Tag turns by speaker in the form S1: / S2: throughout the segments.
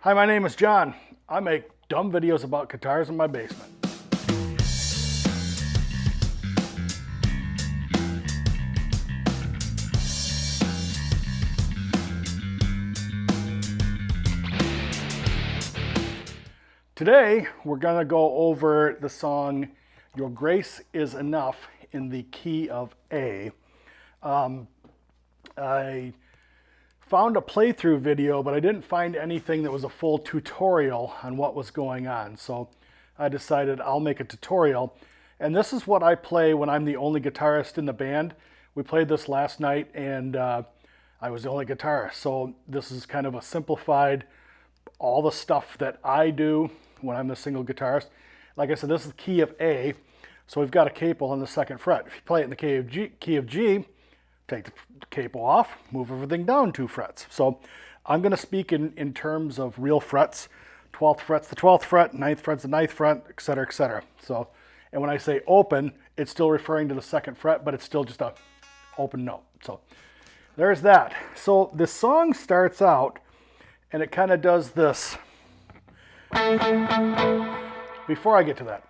S1: Hi, my name is John. I make dumb videos about guitars in my basement. Today, we're gonna go over the song Your Grace is Enough in the key of A. I found a playthrough video, but I didn't find anything that was a full tutorial on what was going on. So I decided I'll make a tutorial. And this is what I play when I'm the only guitarist in the band. We played this last night and I was the only guitarist. So this is kind of a simplified, all the stuff that I do when I'm the single guitarist. Like I said, this is the key of A. So we've got a capo on the second fret. If you play it in the key of G, take the capo off, move everything down 2 frets. So I'm going to speak in terms of real frets. 12th fret's the 12th fret, 9th fret's the 9th fret, etc., etc. So, and when I say open, it's still referring to the 2nd fret, but it's still just a open note. So there's that. So the song starts out, and it kind of does this. Before I get to that,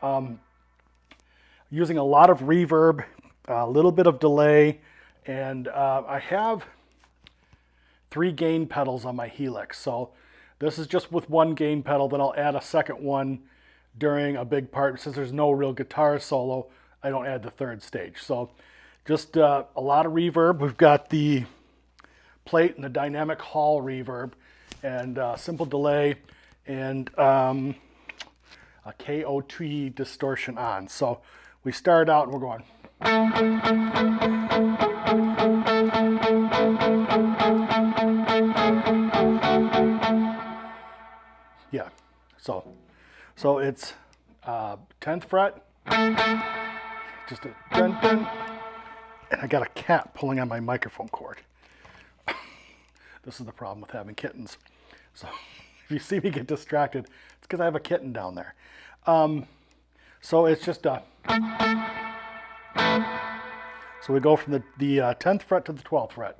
S1: using a lot of reverb, a little bit of delay, and I have 3 gain pedals on my Helix. So this is just with 1 gain pedal, then I'll add a second one during a big part. Since there's no real guitar solo, I don't add the 3rd stage. So just a lot of reverb. We've got the plate and the dynamic hall reverb, and simple delay, and a KO2 distortion on. So we start out and we're going. Yeah, so it's 10th fret, just a dun dun, and I got a cat pulling on my microphone cord. This is the problem with having kittens. So if you see me get distracted, it's because I have a kitten down there. So it's just a. So we go from the 10th fret to the 12th fret,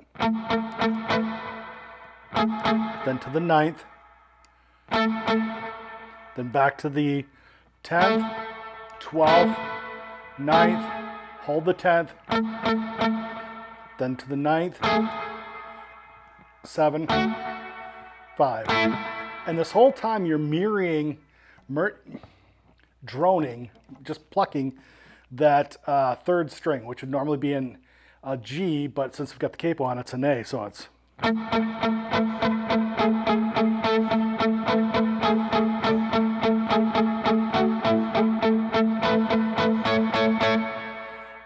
S1: then to the 9th, then back to the 10th, 12th, 9th, hold the 10th, then to the 9th, 7, 5. And this whole time you're mirroring, droning, just plucking that 3rd string, which would normally be in a G, but since we've got the capo on, it's an A, so it's.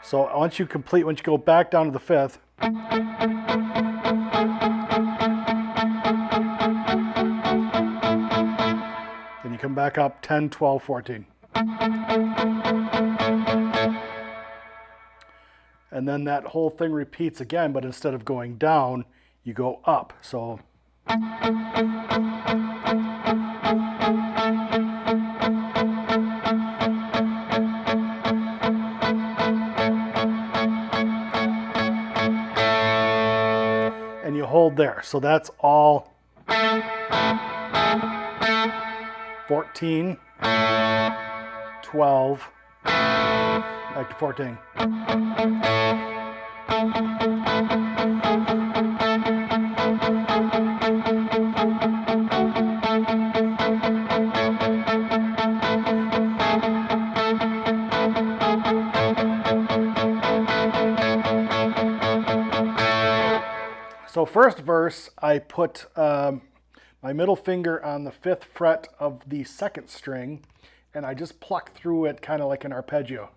S1: So once you go back down to the 5th, then you come back up 10, 12, 14. And then that whole thing repeats again, but instead of going down, you go up. So and you hold there. So that's all 14, 12, back to 14. So first verse, I put my middle finger on the 5th fret of the 2nd string, and I just pluck through it kind of like an arpeggio.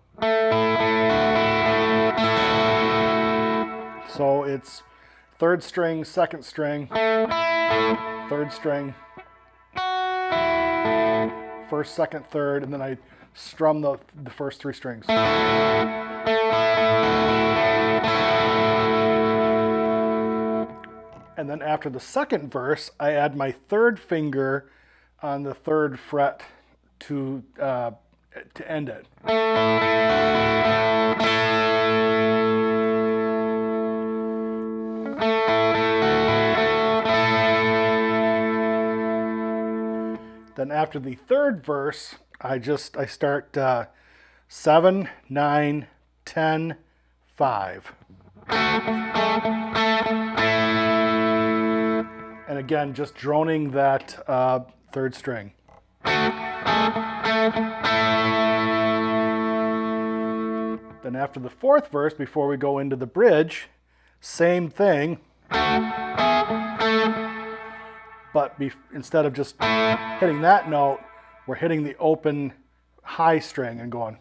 S1: So it's 3rd string, 2nd string, 3rd string, 1st, 2nd, 3rd, and then I strum the first 3 strings. And then after the 2nd verse, I add my 3rd finger on the 3rd fret to end it. Then after the third verse, I start 7, 9, 10, 5. And again, just droning that third string. Then after the fourth verse, before we go into the bridge, same thing. But instead of just hitting that note, we're hitting the open high string and going.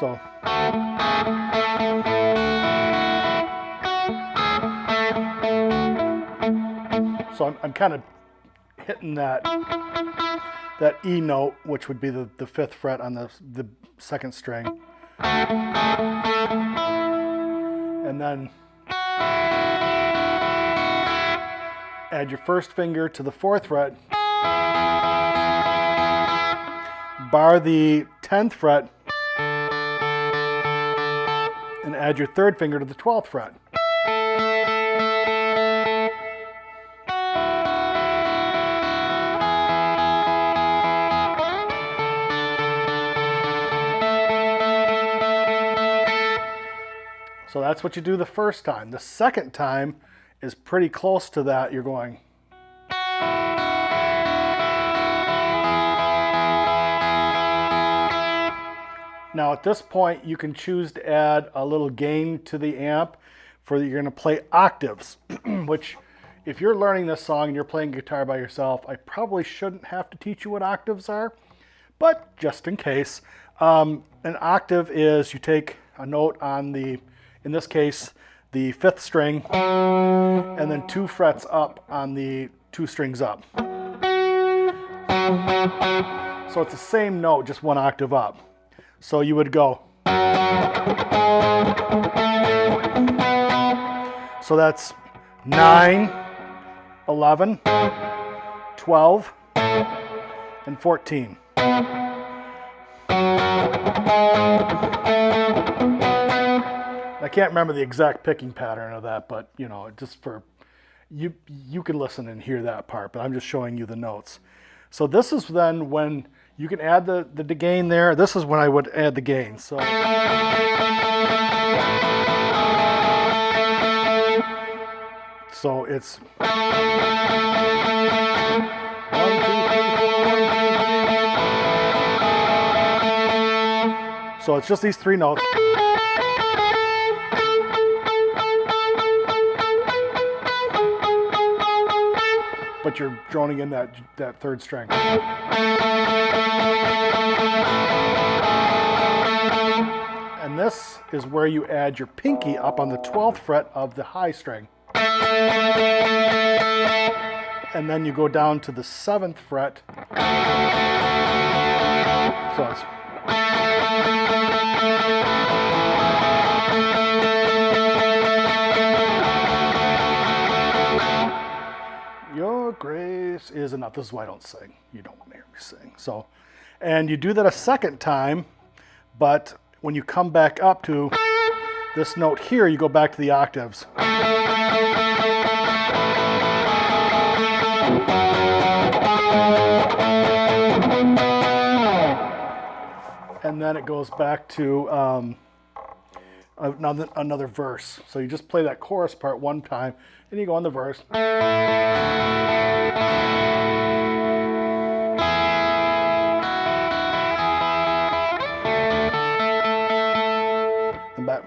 S1: So I'm kind of hitting that E note, which would be the 5th fret on the 2nd string. And then add your 1st finger to the 4th fret, bar the 10th fret, and add your 3rd finger to the 12th fret. So that's what you do the first time. The second time is pretty close to that. You're going. Now at this point, you can choose to add a little gain to the amp for you're going to play octaves, which if you're learning this song and you're playing guitar by yourself, I probably shouldn't have to teach you what octaves are, but just in case. An octave is you take a note on the, in this case, the 5th string, and then 2 frets up on the 2 strings up. So it's the same note, just 1 octave up. So you would go. So that's 9, 11, 12, and 14. I can't remember the exact picking pattern of that, but you know, just for you can listen and hear that part, but I'm just showing you the notes. So this is then when you can add the gain there. This is when I would add the gain. So it's 1, 2, 3, 4. So it's just these 3 notes. But you're droning in that 3rd string. And this is where you add your pinky up on the 12th fret of the high string. And then you go down to the 7th fret. So it's Your grace is enough. This is why I don't sing. You don't want to hear me sing. So, and you do that a second time, but when you come back up to this note here, you go back to the octaves. And then it goes back to another verse. So you just play that chorus part one time, and you go on the verse. And back.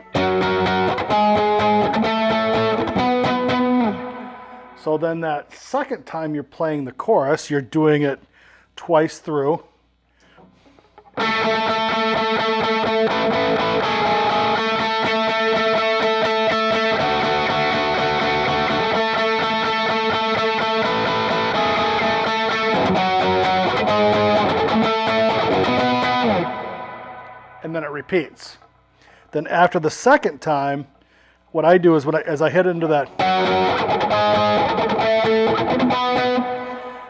S1: So then that second time you're playing the chorus, you're doing it twice through. And then it repeats. Then after the second time, what I do is as I hit into that,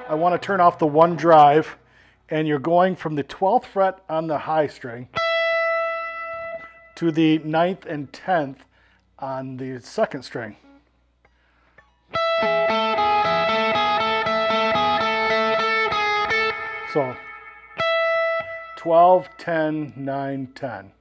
S1: I want to turn off the one drive, and you're going from the 12th fret on the high string to the 9th and 10th on the second string. So 12, 10, 9, 10.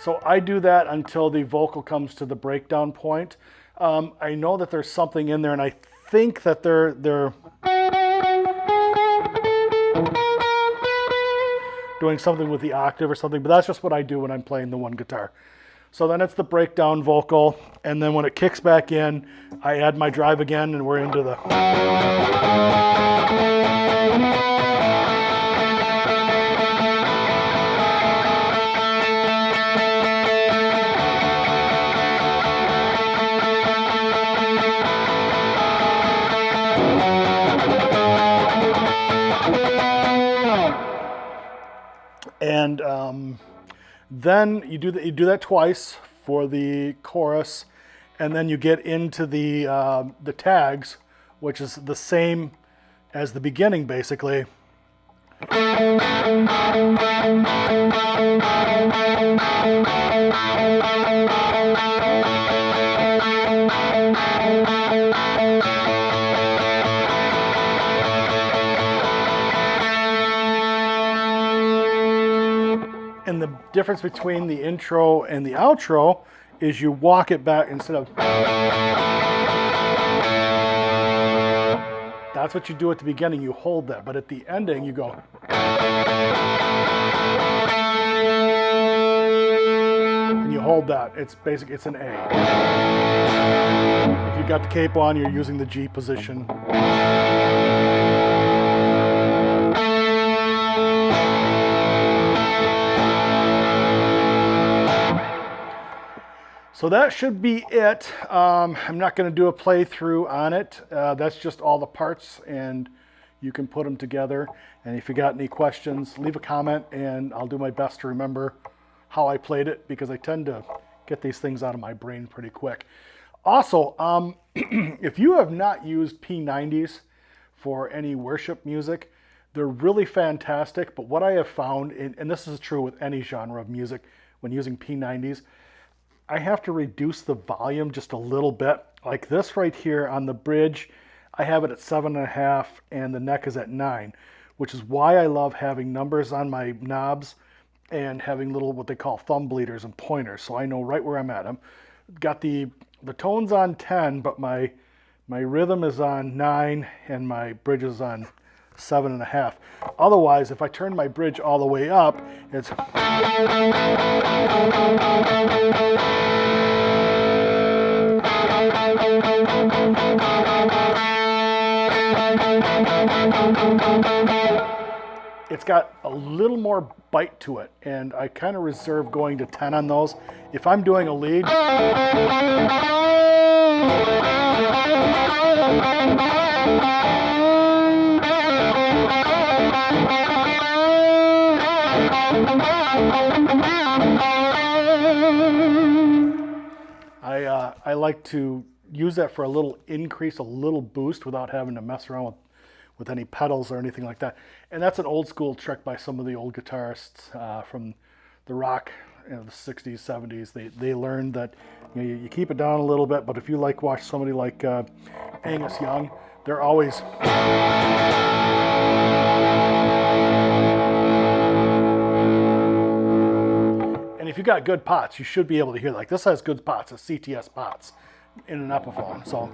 S1: So I do that until the vocal comes to the breakdown point. I know that there's something in there, and I think that they're doing something with the octave or something, but that's just what I do when I'm playing the one guitar. So then it's the breakdown vocal, and then when it kicks back in, I add my drive again, and we're into the... And then you do that twice for the chorus, and then you get into the tags, which is the same as the beginning, basically. And the difference between the intro and the outro is you walk it back instead of... That's what you do at the beginning, you hold that, but at the ending you go... And you hold that. It's an A. If you got the cape on, you're using the G position. So that should be it. I'm not going to do a playthrough on it. That's just all the parts, and you can put them together. And if you got any questions, leave a comment, and I'll do my best to remember how I played it, because I tend to get these things out of my brain pretty quick. Also, if you have not used P90s for any worship music, they're really fantastic. But what I have found, and this is true with any genre of music when using P90s, I have to reduce the volume just a little bit. Like this right here on the bridge, I have it at 7.5 and the neck is at 9, which is why I love having numbers on my knobs and having little what they call thumb bleeders and pointers, so I know right where I'm at. I've got the tones on 10, but my rhythm is on 9 and my bridge is on 7.5. Otherwise, if I turn my bridge all the way up, it's... It's got a little more bite to it, and I kind of reserve going to 10 on those. If I'm doing a lead... I like to use that for a little increase, a little boost without having to mess around with any pedals or anything like that. And that's an old school trick by some of the old guitarists from the rock, the 60s, 70s. They learned that you keep it down a little bit, but if you watch somebody like Angus Young, they're always... And if you got good pots, you should be able to hear, like this has good pots, it's CTS pots in an Epiphone. So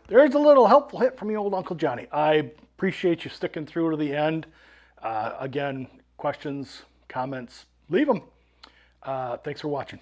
S1: there's a little helpful hit from the old Uncle Johnny. I appreciate you sticking through to the end. Again, questions, comments, leave them. Thanks for watching.